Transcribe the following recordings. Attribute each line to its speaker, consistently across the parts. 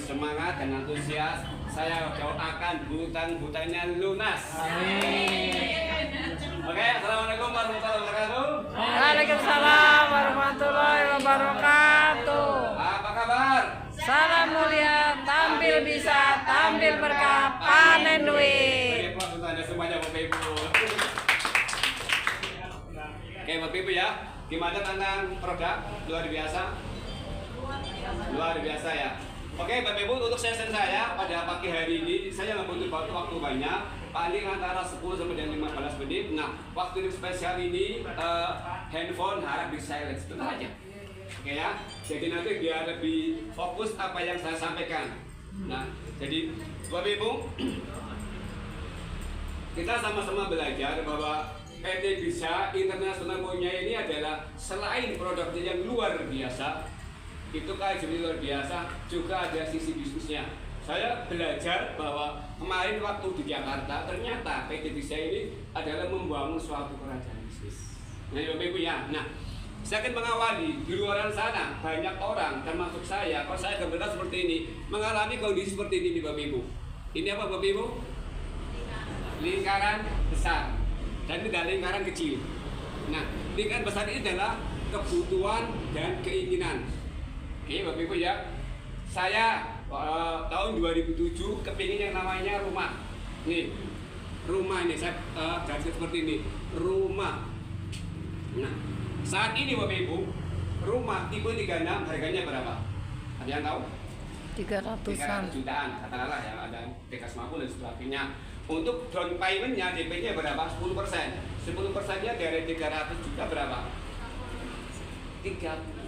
Speaker 1: semangat dan antusias. Saya doakan hutang-hutangnya lunas. Oke, assalamualaikum warahmatullahi wabarakatuh.
Speaker 2: Waalaikumsalam warahmatullahi wabarakatuh.
Speaker 1: Apa kabar?
Speaker 2: Salam mulia, tampil bisa, tampil berkah, panen duit.
Speaker 1: Aplaus untuk Anda semuanya, Bapak Ibu. Oke, Bapak Ibu ya. Gimana tentang produk? Luar biasa. Luar biasa ya. Oke, Bapak Ibu, untuk sesi saya pada pagi hari ini saya nggak butuh waktu banyak, paling antara 10 sampai dengan 15 menit. Nah, waktu ini spesial ini handphone harap di silent sebentar aja. Oke ya, jadi nanti biar lebih fokus apa yang saya sampaikan. Nah, jadi Bapak Ibu, kita sama-sama belajar bahwa PT Bisa International punya ini adalah selain produknya yang luar biasa, itu kajian luar biasa, juga ada sisi bisnisnya. Saya belajar bahwa kemarin waktu di Jakarta ternyata PT Bisa ini adalah membangun suatu kerajaan bisnis. Nah, Bapak Ibu ya. Nah, saya akan mengawali di luar sana banyak orang termasuk saya. Kalau saya gambarkan seperti ini, mengalami kondisi seperti ini Bapak Ibu. Ini apa Bapak Ibu? Lingkaran besar dan tidak lingkaran kecil. Nah, lingkaran besar ini adalah kebutuhan dan keinginan. Oke Bapak Ibu ya, saya tahun 2007 kepingin yang namanya rumah. Nih, rumah ini saya garis seperti ini, rumah. Nah, saat ini Bapak Ibu, rumah tipe 36 harganya berapa? Ada yang tahu?
Speaker 2: 300-an
Speaker 1: jutaan, katakanlah ya, ada tekas mampu dan sebagainya. Untuk down payment-nya DP-nya berapa? 10%. 10%-nya dari 300 juta berapa? 30.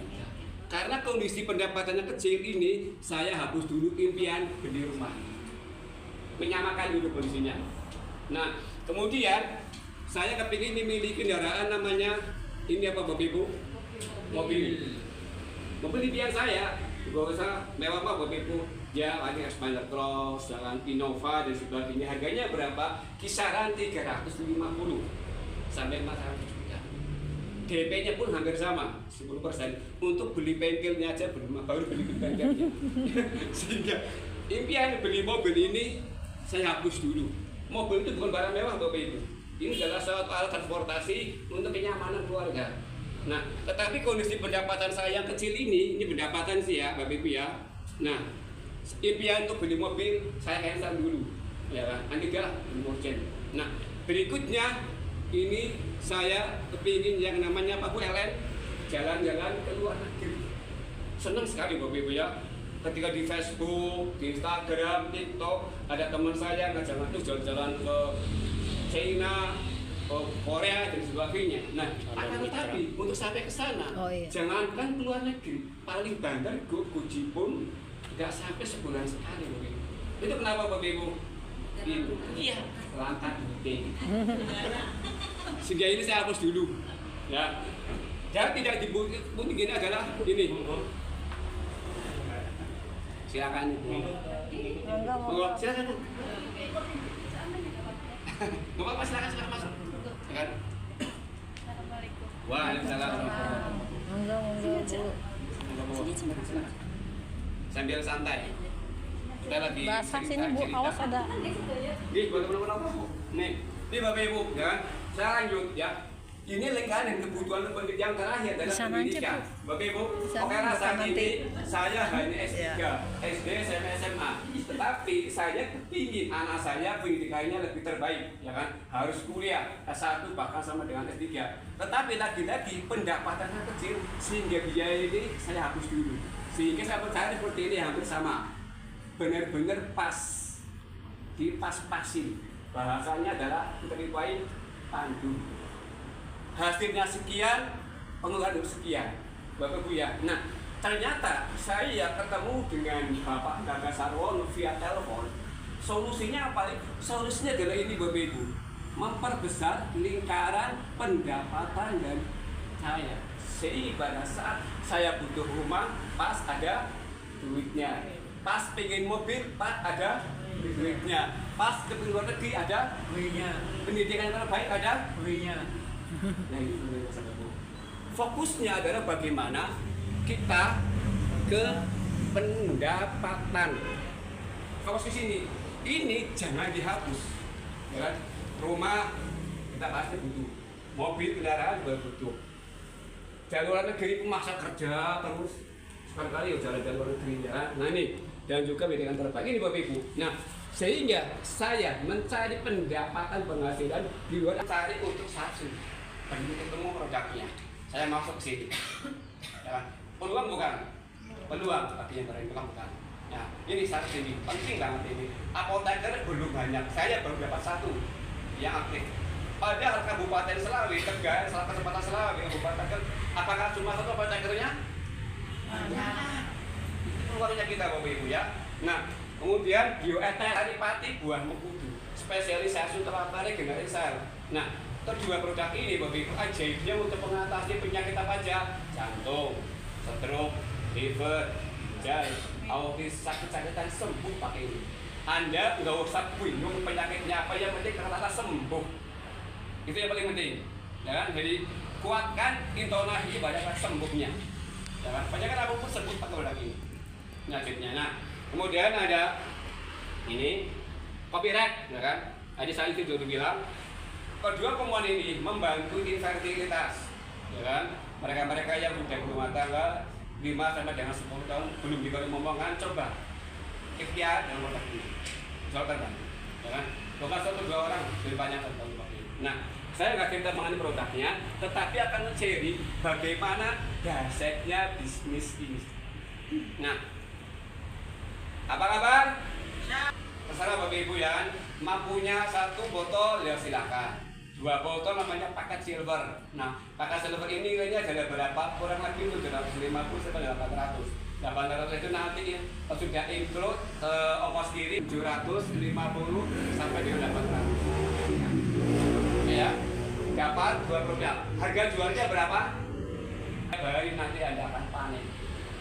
Speaker 1: Karena kondisi pendapatannya kecil ini, saya hapus dulu impian beli rumah. Menyamakan dulu kondisinya. Nah, kemudian saya kepingin memiliki kendaraan namanya ini apa Bapak Ibu? Mobil. Mobil impian saya, gak usah mewah Bapak Ibu. Ya, ada Expander Cross, jalan Innova dan sebagainya. Harganya berapa? Kisaran 350 sampai 400 juta. DP-nya pun hampir sama, 10%. Untuk beli bengkelnya aja baru beli bengkelnya. Sehingga impian beli mobil ini saya hapus dulu. Mobil itu bukan barang mewah Bapak Ibu. Ini adalah suatu alat transportasi untuk kenyamanan keluarga. Nah, tetapi kondisi pendapatan saya yang kecil ini pendapatan sih ya Bapak Ibu ya. Nah, impian untuk beli mobil saya cancel dulu, ya kan? Nanti dia beli mobil. Nah, berikutnya ini saya kepingin yang namanya apa Bu Ellen, jalan-jalan ke luar negeri. Senang sekali Bapak Ibu ya. Ketika di Facebook, di Instagram, TikTok, ada teman saya ngajak tuh jalan-jalan ke China, ke Korea dan sebagainya. Nah, akan tetapi untuk sampai ke sana, jangankan ke luar negeri, paling banter Guji pun nggak sampai sebulan sekali Bapak Ibu. Itu kenapa Bapak Ibu? Itu iya langkah duit. Sehingga ini saya hapus dulu. Ya. Dan tidak dibutuhkan gini adalah ini. Silakan Ibu. Silakan Bu. Nggak apa-apa, silakan masuk. Ya kan? Waalaikumsalam. Sambil santai. Kita lagi
Speaker 2: basah sini Bu, awas ada.
Speaker 1: Nih, buat teman-teman apa Bu? Nih Bapak Ibu, ya. Saya lanjut ya. Ini lingkaran dan kebutuhan yang terakhir adalah pendidikan. Bapak Ibu, oke lah saat ini saya hanya S3, SD, SMP, SMA. Tetapi saya kepingin anak saya pendidikannya lebih terbaik, ya kan? Harus kuliah S1 bahkan sama dengan S3. Tetapi lagi-lagi pendapatannya kecil sehingga biaya ini saya hapus dulu. Sehingga saya percaya seperti ini hampir sama. Benar-benar pas, dipas-pasin. Bahasanya adalah kita dipain pandu. Hasilnya sekian, pengeluaran sekian, Bapak Ibu ya. Nah, ternyata saya ketemu dengan Bapak Gaga Sarwono via telepon. Solusinya apa? Solusinya adalah ini Bapak Ibu, memperbesar lingkaran pendapatan dan saya. Sehingga pada saat saya butuh rumah, pas ada duitnya. Pas pengen mobil, pas ada duitnya. Pas ke luar negeri ada duitnya. Pendidikan yang terbaik ada duitnya. Nah, itu fokusnya adalah bagaimana kita ke pendapatan. Awas ke sini. Ini jangan dihapus. Ya kan? Rumah kita pasti butuh. Mobil kendaraan juga butuh. Jalur luar negeri masa kerja terus sekali-kali ya jalan-jalan luar negeri ya. Nah ini dan juga pendidikan terbaik ini Bapak Ibu. Nah sehingga saya mencari pendapatan penghasilan di luar, cari untuk satu begitu ketemu produknya saya masuk ke sini. Ya, peluang bukan? Peluang bagi yang berani peluang bukan? Ya, ini satu ini penting banget ini. Apoteker belum banyak, saya baru dapat satu yang aktif. Padahal Kabupaten Selawi, Tegal, salah kesempatan Selawi, Kabupaten Tegal, apakah cuma satu apotekernya? Banyak. Peluangnya kita Bapak Ibu ya. Nah, kemudian bioeter Adipati buah mengkudu, spesialisasi terapare generasi sel. Nah, kedua produk ini Bapak Ibu ajaibnya untuk mengatasi penyakit apa aja? Jantung, stroke, liver, ginjal, autis, sakit-sakitan sembuh pakai ini. Anda nggak usah bingung penyakitnya apa, yang penting kata sembuh. Itu yang paling penting. Ya kan? Jadi kuatkan intonasi banyak sembuhnya. Ya kan? Banyak apapun sembuh pakai produk ini. Penyakitnya. Nah, kemudian ada ini copyright, ya kan? Tadi saya itu dulu bilang kedua temuan ini membantu infertilitas, ya kan? Mereka-mereka yang sudah berumah tangga 5 sampai dengan 10 tahun belum dikali momongan, coba ikhtiar dengan produk ini. Coba kan, ya kan? Bukan 1-2 orang, lebih banyak tahun pakai. Nah, saya nggak cerita mengenai produknya, tetapi akan mencari bagaimana dasarnya bisnis ini. Nah, apa kabar? Terserah Bapak Ibu ya, mampunya 1 botol ya silakan. 2 botol namanya paket silver. Nah, paket silver ini nilainya ada berapa? Kurang lebih itu 750 sampai 800. 800 itu nanti sudah include ongkos kirim 750 sampai dengan 800. Ya, dapat 2 produk. Harga jualnya berapa? Hari nanti Anda akan panen.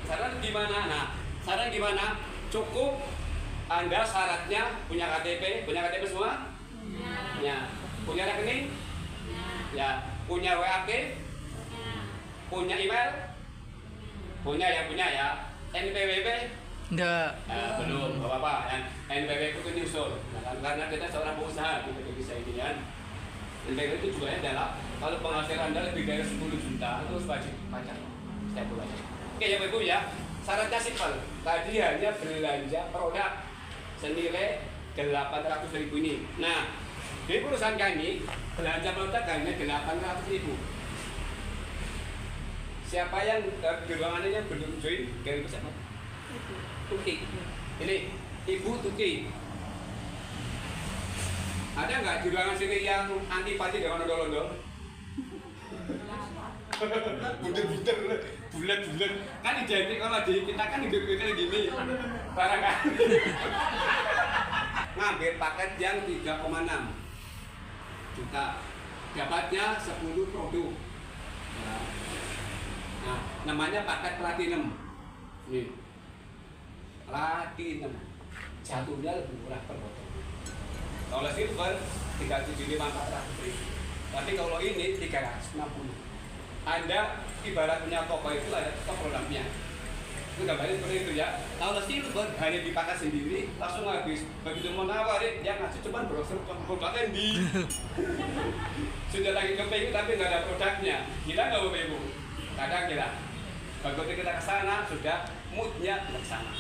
Speaker 1: Saran gimana? Nah, saran gimana? Cukup Anda syaratnya punya KTP semua? Ya. Punya rekening? Ya. Punya WAP? Punya email? Punya ya. NPWP?
Speaker 2: Enggak.
Speaker 1: Belum, gak apa-apa. NPWP itu nyusul. Nah, karena kita seorang pengusaha, kita bisa ini ya. NPWP itu juga adalah kalau penghasilan Anda lebih dari 10 juta, itu wajib pajak setiap bulan. Oke ya Ibu ya, syaratnya simpel. Tadi hanya belanja produk senilai 800.000 ini. Nah, di perusahaan kami belanja produk hanya 800.000. Siapa yang di ruangan ini yang belum join? Dari siapa? Tuki. Ini Ibu Tuki. Ada nggak di ruangan sini yang antipati dengan ondol-ondol? Bulat-bulat kan identik kalau di kita kan hidup-hidupnya gini barangkali ngambil paket yang 3,6 juta dapatnya 10 produk ya. Nah namanya paket platinum nih, platinum jatuhnya lebih murah per botol. Kalau silver 375.400.000, tapi kalau ini 360. Anda ibarat punya toko itu ada stok produknya. Itu gambarnya seperti itu ya. Kalau silver hanya dipakai sendiri langsung habis. Begitu mau nawarin, dia ngasih cuma brosur produknya di. Sudah lagi kepingin tapi nggak ada produknya. Gila nggak Bapak Ibu? Kadang gila. Begitu kita ke sana sudah moodnya ke sana.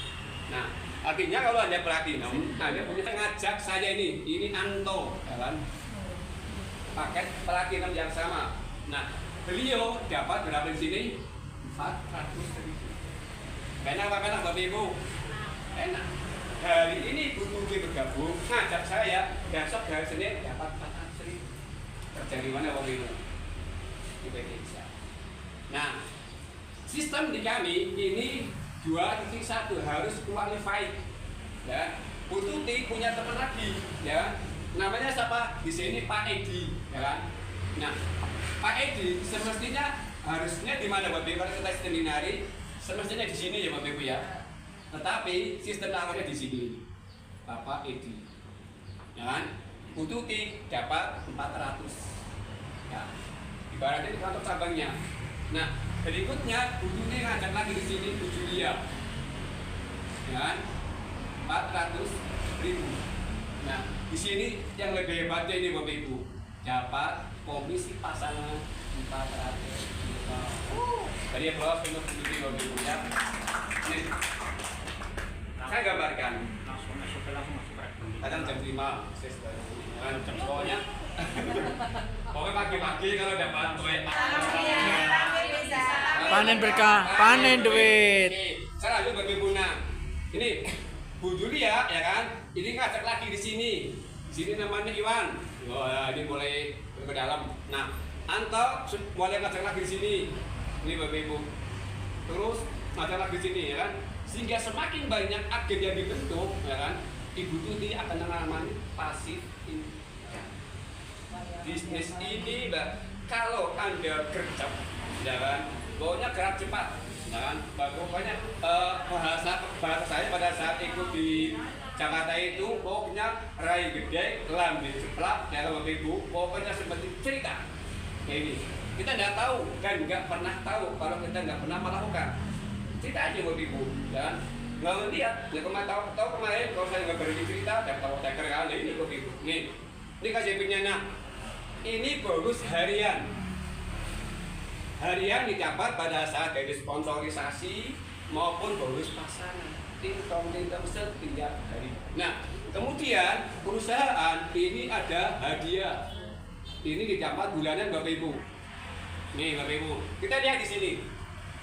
Speaker 1: Nah, artinya kalau Anda platinum, Anda punya ngajak saya ini Anto, ya kan? Paket platinum yang sama. Nah, beliau dapat berapa di sini? 400.000. Enak apa enak Bapak Ibu? Enak. Hari ini Ibu Tuki bergabung, ngajak saya besok hari Senin dapat 400.000. Kerja di mana Bapak Ibu? Di Indonesia. Nah, sistem di kami ini 2.1 harus qualified. Ya, Bu Tuti punya teman lagi, ya. Namanya siapa? Di sini Pak Edi, ya kan? Nah, Pak Edi semestinya harusnya di mana Bapak Ibu? Kalau kita sistem binari, semestinya di sini ya Bapak Ibu ya. Tetapi sistem nalarnya di sini. Bapak Edi. Ya kan? Bu Tuti dapat 400. Ya. Ibaratnya di kantor cabangnya. Nah, berikutnya Bu Tuti ngajak lagi di sini Bu Julia. dengan 400.000. Nah, di sini yang lebih hebatnya ini Bapak Ibu, dapat komisi pasangan 400 juta. Tadi ya bawah untuk berdiri Bapak Ibu ya. Nih, saya gambarkan. Kadang jam 5, pokoknya pagi-pagi kalau dapat duit.
Speaker 3: Panen berkah, panen duit.
Speaker 1: Saya lanjut Bapak Ibu. Nah, ini Bu Julia ya kan, ini ngajak lagi di sini. Di sini namanya Iwan. Wah, ini mulai ke dalam. Nah, Anto mulai ngajak lagi di sini. Ini Bapak Ibu. Terus ngajak lagi di sini ya kan. Sehingga semakin banyak agen yang dibentuk ya kan, Ibu Tuti akan mengalami pasif income. Bisnis ini Mbak, kalau Anda gercep ya kan, pokoknya gerak cepat ya kan. Pokoknya bahasa saya pada saat ikut di Jakarta itu pokoknya rai gede, lambe ceplak ya Bapak Ibu, pokoknya seperti cerita kayak ini. Kita nggak tahu dan nggak pernah tahu kalau kita nggak pernah melakukan. Cerita aja Bapak Ibu ya. Nggak ngeliat, ya tahu kemarin kalau saya nggak berhenti cerita, dan tahu teker kali ini Bapak Ibu. Ini KJP-nya. Nah, ini bonus harian. Harian didapat pada saat dari sponsorisasi maupun bonus pasangan. Tintong setiap hari. Nah, kemudian perusahaan ini ada hadiah. Ini didapat bulanan Bapak Ibu. Nih Bapak Ibu, kita lihat di sini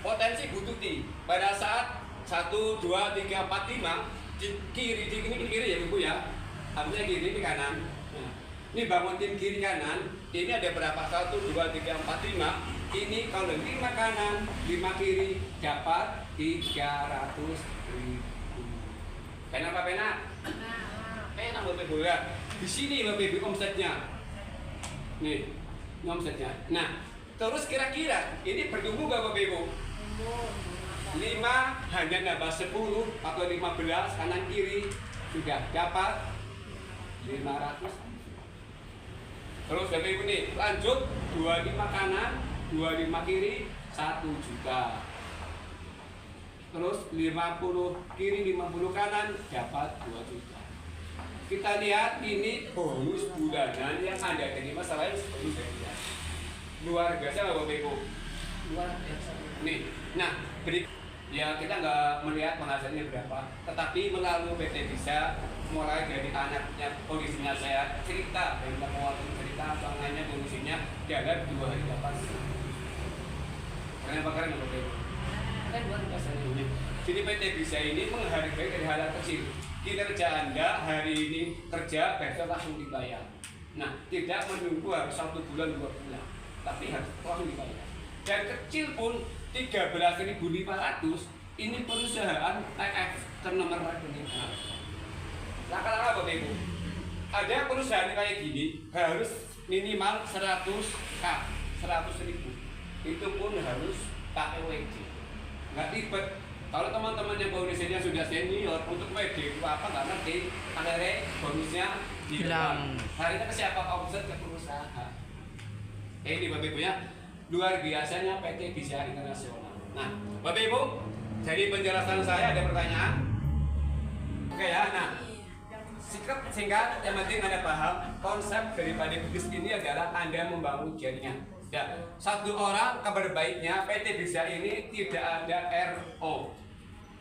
Speaker 1: potensi Bu Tuti pada saat 1, 2, 3, 4, 5 di kiri, ini kiri ya Ibu ya. Artinya kiri, ini kanan. Nah, ini bangun tim kiri kanan. Ini ada berapa? 1, 2, 3, 4, 5. Ini kalau 5 kanan, 5 kiri dapat 300.000. Pena apa pena? Pena Bapak Ibu ya. Di sini Bapak Ibu omsetnya. Nih, ini omsetnya. Nah, terus kira-kira ini bertumbuh nggak Bapak Ibu? 5 hanya nambah 10 atau 15 kanan kiri sudah dapat 500. Terus Bapak Ibu nih lanjut 25 kanan 25 kiri 1 juta. Terus 50 kiri 50 kanan dapat 2 juta. Kita lihat ini bonus bulanan yang ada jadi masalahnya seperti ini. Luar biasa Bapak Ibu. Luar biasa. Nih, nah ya kita nggak melihat penghasilannya berapa, tetapi melalui PT Bisa mulai dari anaknya kondisinya saya cerita dari awal cerita soalnya kondisinya jalan 2 hari dapat. Keren Bapak Ibu. Kan luar biasa ini. Jadi PT Bisa ini menghargai dari hal kecil. Kinerja Anda hari ini kerja besok langsung dibayar. Nah, tidak menunggu harus 1 bulan 2 bulan, tapi harus langsung dibayar. Dan kecil pun 13.500 ini perusahaan TF ke nomor rekening. Laka-laka Bapak Ibu. Ada perusahaan kayak gini harus minimal 100.000. Itu pun harus pakai WD. Nggak ribet. Kalau teman-teman yang bonusnya sudah senior untuk WD itu apa nggak ngerti, akhirnya bonusnya hilang. Harinya ke siapa? Omset ke perusahaan. Ini Bapak Ibu ya. Luar biasanya PT Bisa Internasional. Nah, Bapak Ibu, jadi penjelasan saya ada pertanyaan? Oke ya, nah sikap singkat yang penting Anda paham konsep daripada bisnis ini adalah Anda membangun jaringan. Ya, satu orang kabar baiknya PT Bisa ini tidak ada RO.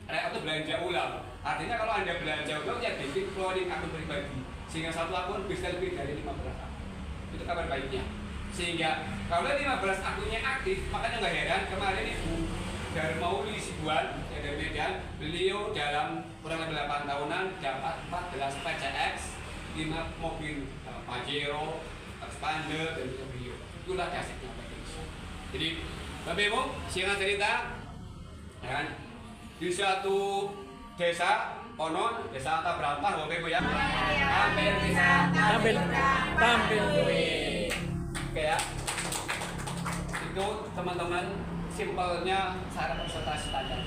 Speaker 1: RO itu belanja ulang. Artinya kalau Anda belanja ulang ya bikin cloning akun pribadi sehingga satu akun bisa lebih dari 15 akun. Itu kabar baiknya. Sehingga kalau 15 akunnya aktif, makanya nggak heran kemarin Ibu Darmauli Sibuan dari Medan, beliau dalam kurang lebih 8 tahunan dapat 14 PCX, 5 mobil Pajero, Expander, dan beliau. Itulah dasarnya Bapak Ibu. Jadi Bapak Ibu, singkat cerita, ya kan, di suatu desa Ponon, desa Ata Berantah, Bapak Ibu ya. Tampil bisa, tampil duit. Oke ya, itu teman-teman simpelnya syarat presentasi standar.